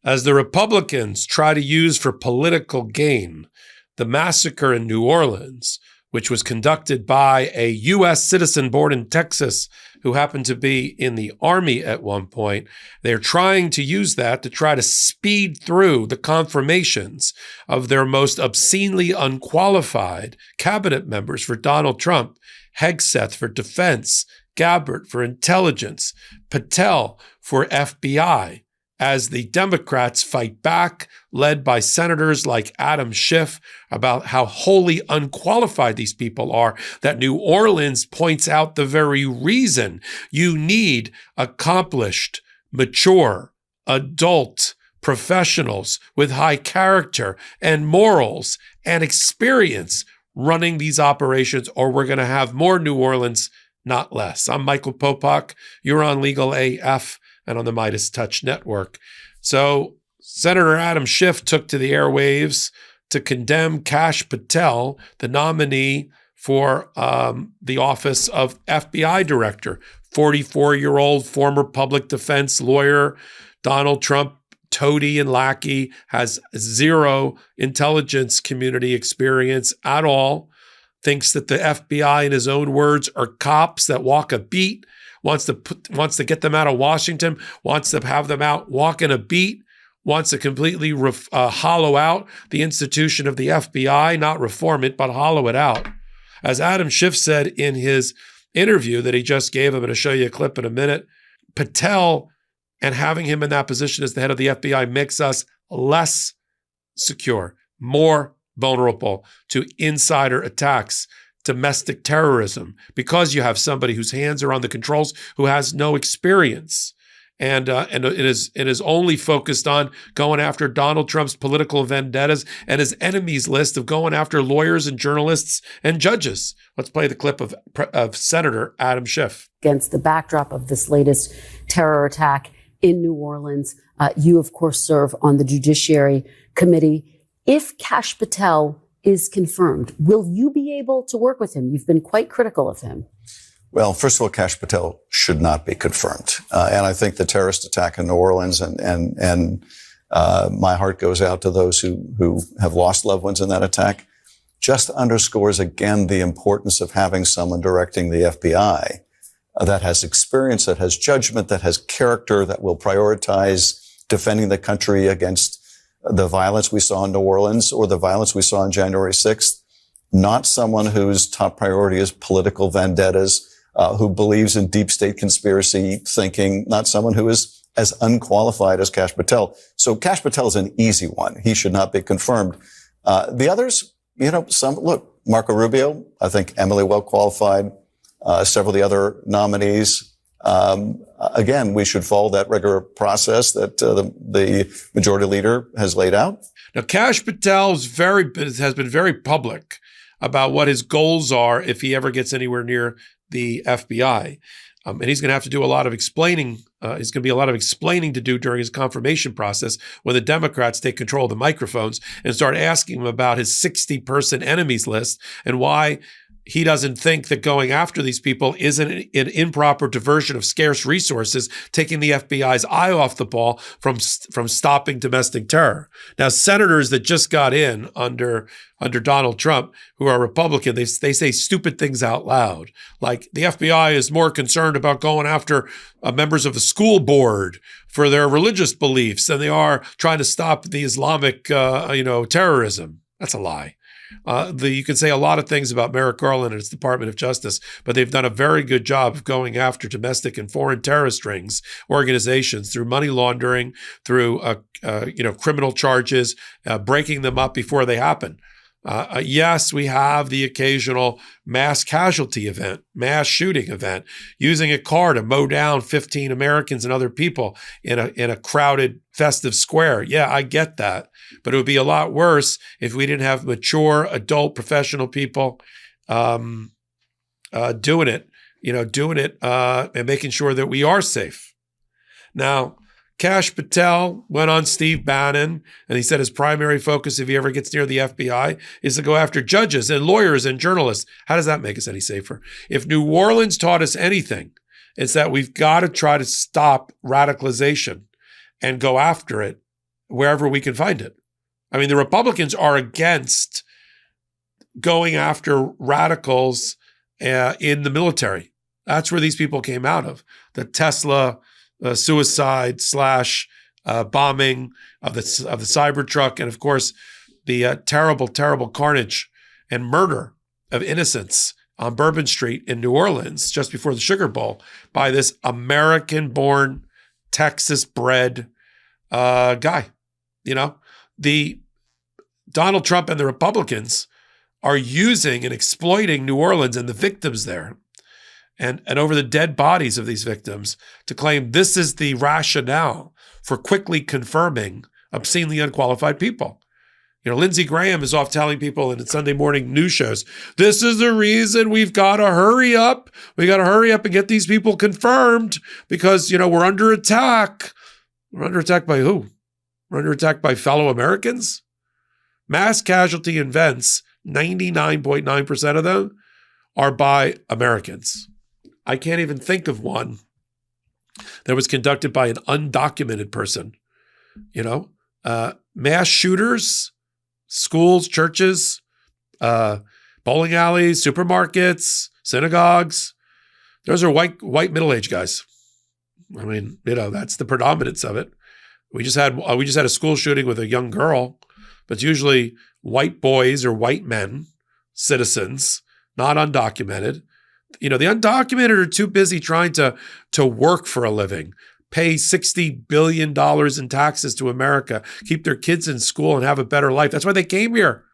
As the Republicans try to use for political gain the massacre in New Orleans, which was conducted by a U.S. citizen born in Texas who happened to be in the Army at one point, they're trying to use that to try to speed through the confirmations of their most obscenely unqualified cabinet members for Donald Trump: Hegseth for defense, Gabbard for intelligence, Patel for FBI, as the Democrats fight back, led by senators like Adam Schiff, about how wholly unqualified these people are, that New Orleans points out the very reason you need accomplished, mature, adult professionals with high character and morals and experience running these operations, or we're going to have more New Orleans, not less. I'm Michael Popok. You're on Legal AF and on the MeidasTouch network. So Senator Adam Schiff took to the airwaves to condemn Kash Patel, the nominee for the office of FBI director, 44-year-old former public defense lawyer. Donald Trump, toady and lackey, has zero intelligence community experience at all, thinks that the FBI, in his own words, are cops that walk a beat, wants to get them out of Washington, wants to have them out walking a beat, wants to completely hollow out the institution of the FBI, not reform it, but hollow it out. As Adam Schiff said in his interview that he just gave, I'm going to show you a clip in a minute, Patel and having him in that position as the head of the FBI makes us less secure, more vulnerable to insider attacks, domestic terrorism, because you have somebody whose hands are on the controls, who has no experience. And it is only focused on going after Donald Trump's political vendettas and his enemies list of going after lawyers and journalists and judges. Let's play the clip of Senator Adam Schiff. Against the backdrop of this latest terror attack in New Orleans, you, of course, serve on the Judiciary Committee. If Kash Patel is confirmed, will you be able to work with him? You've been quite critical of him. Well, first of all, Kash Patel should not be confirmed. And I think the terrorist attack in New Orleans and my heart goes out to those who have lost loved ones in that attack, just underscores again the importance of having someone directing the FBI that has experience, that has judgment, that has character, that will prioritize defending the country against the violence we saw in New Orleans or the violence we saw on January 6th, not someone whose top priority is political vendettas, who believes in deep state conspiracy thinking, not someone who is as unqualified as Kash Patel. So Kash Patel is an easy one. He should not be confirmed. The others, Marco Rubio, I think eminently well qualified, several of the other nominees. Again, we should follow that regular process that the majority leader has laid out. Now, Kash Patel has been very public about what his goals are if he ever gets anywhere near the FBI. And he's going to have to do a lot of explaining. There's going to be a lot of explaining to do during his confirmation process when the Democrats take control of the microphones and start asking him about his 60-person enemies list and why he doesn't think that going after these people is an improper diversion of scarce resources, taking the FBI's eye off the ball from stopping domestic terror. Now, senators that just got in under Donald Trump, who are Republican, they say stupid things out loud, like the FBI is more concerned about going after members of the school board for their religious beliefs than they are trying to stop the Islamic, terrorism. That's a lie. You can say a lot of things about Merrick Garland and its Department of Justice, but they've done a very good job of going after domestic and foreign terrorist rings, organizations, through money laundering, through criminal charges, breaking them up before they happen. Yes, we have the occasional mass casualty event, mass shooting event, using a car to mow down 15 Americans and other people in a crowded festive square. Yeah, I get that. But it would be a lot worse if we didn't have mature, adult, professional people doing it and making sure that we are safe. Now, Kash Patel went on Steve Bannon, and he said his primary focus, if he ever gets near the FBI, is to go after judges and lawyers and journalists. How does that make us any safer? If New Orleans taught us anything, it's that we've got to try to stop radicalization and go after it wherever we can find it. I mean, the Republicans are against going after radicals in the military. That's where these people came out of. The Tesla suicide / bombing of the Cybertruck, and of course, the terrible, terrible carnage and murder of innocents on Bourbon Street in New Orleans just before the Sugar Bowl by this American-born, Texas-bred guy. You know, the Donald Trump and the Republicans are using and exploiting New Orleans and the victims there and over the dead bodies of these victims to claim this is the rationale for quickly confirming obscenely unqualified people. You know, Lindsey Graham is off telling people in Sunday morning news shows, this is the reason we've got to hurry up. We got to hurry up and get these people confirmed because, you know, we're under attack. We're under attack by who? We're under attack by fellow Americans? Mass casualty events, 99.9% of them are by Americans. I can't even think of one that was conducted by an undocumented person. You know, mass shooters, schools, churches, bowling alleys, supermarkets, synagogues. Those are white middle-aged guys. I mean, you know, that's the predominance of it. We just had a school shooting with a young girl, but it's usually white boys or white men, citizens, not undocumented. You know, the undocumented are too busy trying to work for a living, pay $60 billion in taxes to America, keep their kids in school and have a better life. That's why they came here.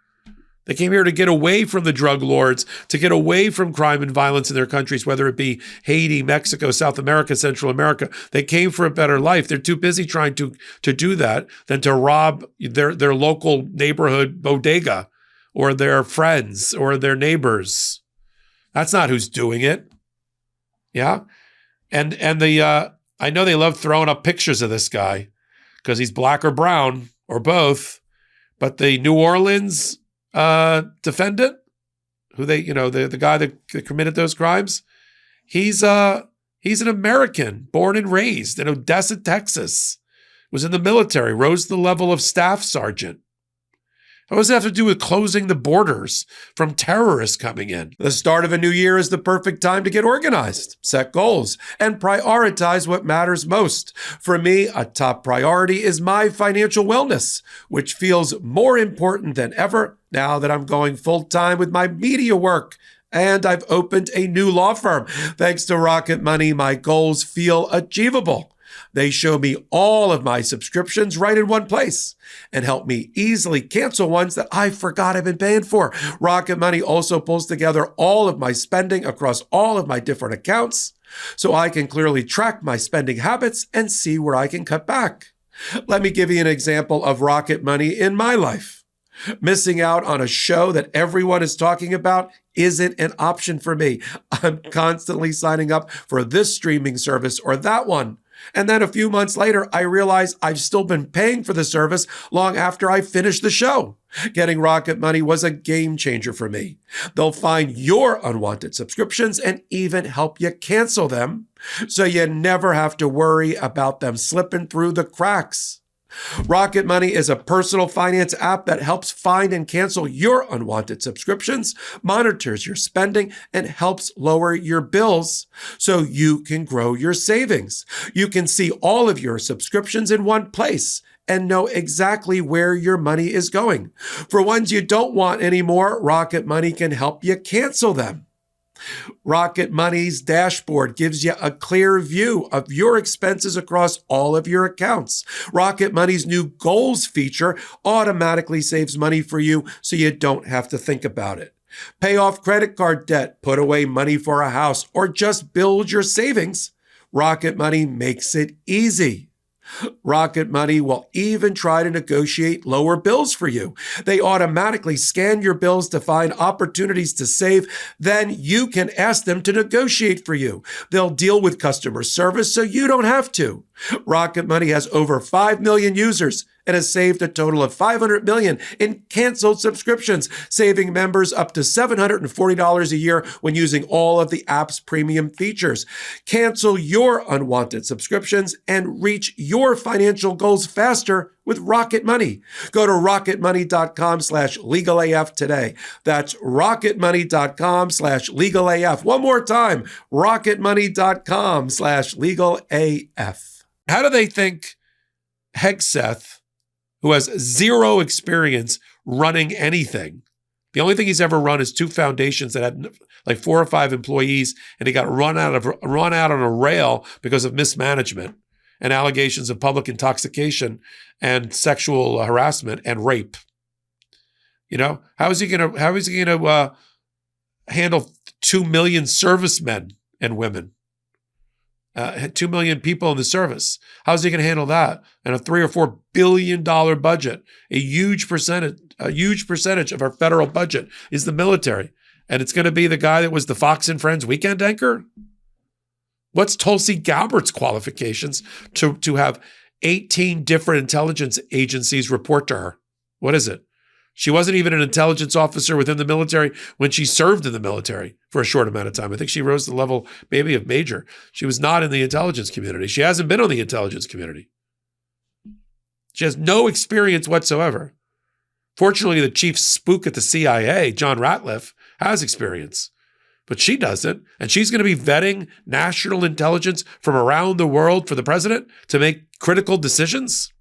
They came here to get away from the drug lords, to get away from crime and violence in their countries, whether it be Haiti, Mexico, South America, Central America. They came for a better life. They're too busy trying to do that than to rob their local neighborhood bodega or their friends or their neighbors. That's not who's doing it. Yeah. And I know they love throwing up pictures of this guy because he's black or brown or both. But the New Orleans defendant, who the guy that committed those crimes, he's an American, born and raised in Odessa, Texas, was in the military, rose to the level of staff sergeant. What does it have to do with closing the borders from terrorists coming in? The start of a new year is the perfect time to get organized, set goals, and prioritize what matters most. For me, a top priority is my financial wellness, which feels more important than ever now that I'm going full-time with my media work. And I've opened a new law firm. Thanks to Rocket Money, my goals feel achievable. They show me all of my subscriptions right in one place and help me easily cancel ones that I forgot I've been paying for. Rocket Money also pulls together all of my spending across all of my different accounts so I can clearly track my spending habits and see where I can cut back. Let me give you an example of Rocket Money in my life. Missing out on a show that everyone is talking about isn't an option for me. I'm constantly signing up for this streaming service or that one. And then a few months later, I realize I've still been paying for the service long after I finished the show. Getting Rocket Money was a game changer for me. They'll find your unwanted subscriptions and even help you cancel them, so you never have to worry about them slipping through the cracks. Rocket Money is a personal finance app that helps find and cancel your unwanted subscriptions, monitors your spending, and helps lower your bills so you can grow your savings. You can see all of your subscriptions in one place and know exactly where your money is going. For ones you don't want anymore, Rocket Money can help you cancel them. Rocket Money's dashboard gives you a clear view of your expenses across all of your accounts. Rocket Money's new goals feature automatically saves money for you so you don't have to think about it. Pay off credit card debt, put away money for a house, or just build your savings. Rocket Money makes it easy. Rocket Money will even try to negotiate lower bills for you. They automatically scan your bills to find opportunities to save. Then you can ask them to negotiate for you. They'll deal with customer service so you don't have to. Rocket Money has over 5 million users and has saved a total of $500 million in canceled subscriptions, saving members up to $740 a year when using all of the app's premium features. Cancel your unwanted subscriptions and reach your financial goals faster with Rocket Money. Go to rocketmoney.com/legalaf today. That's rocketmoney.com/legalaf. One more time, rocketmoney.com/legalaf. How do they think Hegseth, who has zero experience running anything, the only thing he's ever run is 2 foundations that had like 4 or 5 employees, and he got run out on a rail because of mismanagement and allegations of public intoxication and sexual harassment and rape. You know, how is he going to handle 2 million servicemen and women? 2 million people in the service. How's he going to handle that? And a $3 or $4 billion budget, a huge percentage of our federal budget is the military. And it's going to be the guy that was the Fox and Friends weekend anchor? What's Tulsi Gabbard's qualifications to have 18 different intelligence agencies report to her? What is it? She wasn't even an intelligence officer within the military when she served in the military for a short amount of time. I think she rose to the level maybe of major. She was not in the intelligence community. She hasn't been on the intelligence community. She has no experience whatsoever. Fortunately, the chief spook at the CIA, John Ratliff, has experience, but she doesn't. And she's going to be vetting national intelligence from around the world for the president to make critical decisions.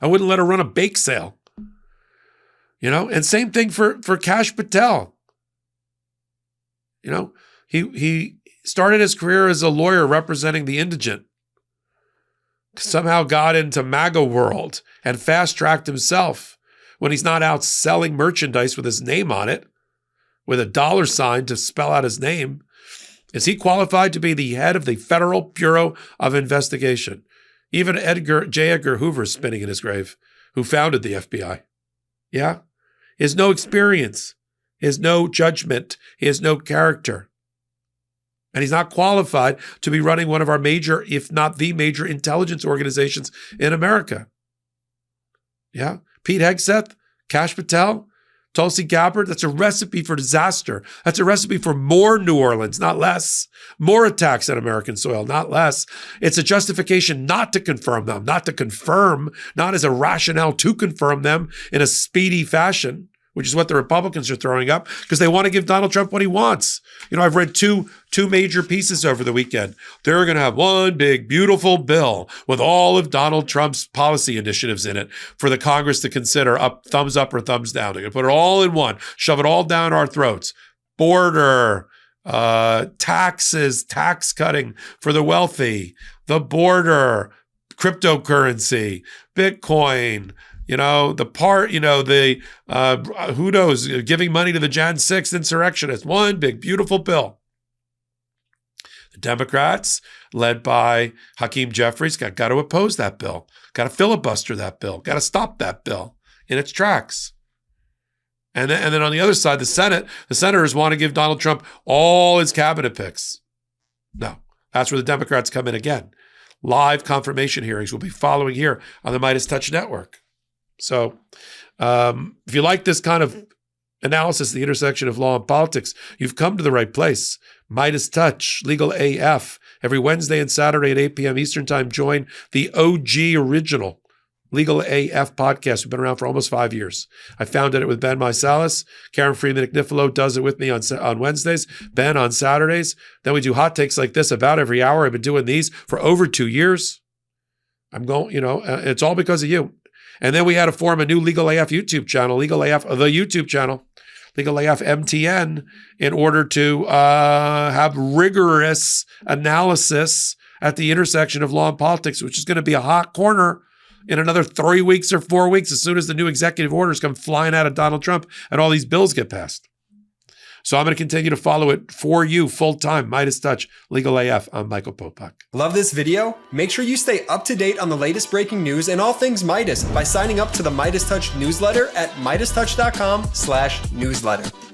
I wouldn't let her run a bake sale. You know, and same thing for Kash Patel. You know, he started his career as a lawyer representing the indigent. Somehow got into MAGA world and fast-tracked himself when he's not out selling merchandise with his name on it, with a $sign to spell out his name. Is he qualified to be the head of the Federal Bureau of Investigation? Even J. Edgar Hoover's spinning in his grave, who founded the FBI. Yeah? He has no experience. He has no judgment. He has no character. And he's not qualified to be running one of our major, if not the major, intelligence organizations in America. Yeah? Pete Hegseth, Kash Patel, Tulsi Gabbard, that's a recipe for disaster. That's a recipe for more New Orleans, not less. More attacks on American soil, not less. It's a justification not to confirm them, not as a rationale to confirm them in a speedy fashion, which is what the Republicans are throwing up because they want to give Donald Trump what he wants. You know, I've read two major pieces over the weekend. They're going to have one big, beautiful bill with all of Donald Trump's policy initiatives in it for the Congress to consider thumbs up or thumbs down. They're going to put it all in one, shove it all down our throats. Border, taxes, tax cutting for the wealthy, the border, cryptocurrency, Bitcoin, you know, who knows, giving money to the Jan 6 insurrectionists. One big, beautiful bill. The Democrats, led by Hakeem Jeffries, got to oppose that bill, got to filibuster that bill, got to stop that bill in its tracks. And then on the other side, the senators want to give Donald Trump all his cabinet picks. No, that's where the Democrats come in again. Live confirmation hearings will be following here on the MeidasTouch network. So if you like this kind of analysis, the intersection of law and politics, you've come to the right place. MeidasTouch, Legal AF, every Wednesday and Saturday at 8 p.m. Eastern Time. Join the OG original Legal AF podcast. We've been around for almost 5 years. I founded it with Ben Meisalis. Karen Freeman-Nicnifilo does it with me on Wednesdays. Ben on Saturdays. Then we do hot takes like this about every hour. I've been doing these for over 2 years. It's all because of you. And then we had to form a new Legal AF YouTube channel, Legal AF, the YouTube channel, Legal AF MTN, in order to have rigorous analysis at the intersection of law and politics, which is going to be a hot corner in another 3 weeks or 4 weeks, as soon as the new executive orders come flying out of Donald Trump and all these bills get passed. So I'm going to continue to follow it for you full-time. MeidasTouch, Legal AF. I'm Michael Popok. Love this video? Make sure you stay up to date on the latest breaking news and all things Meidas by signing up to the MeidasTouch newsletter at MeidasTouch.com/newsletter.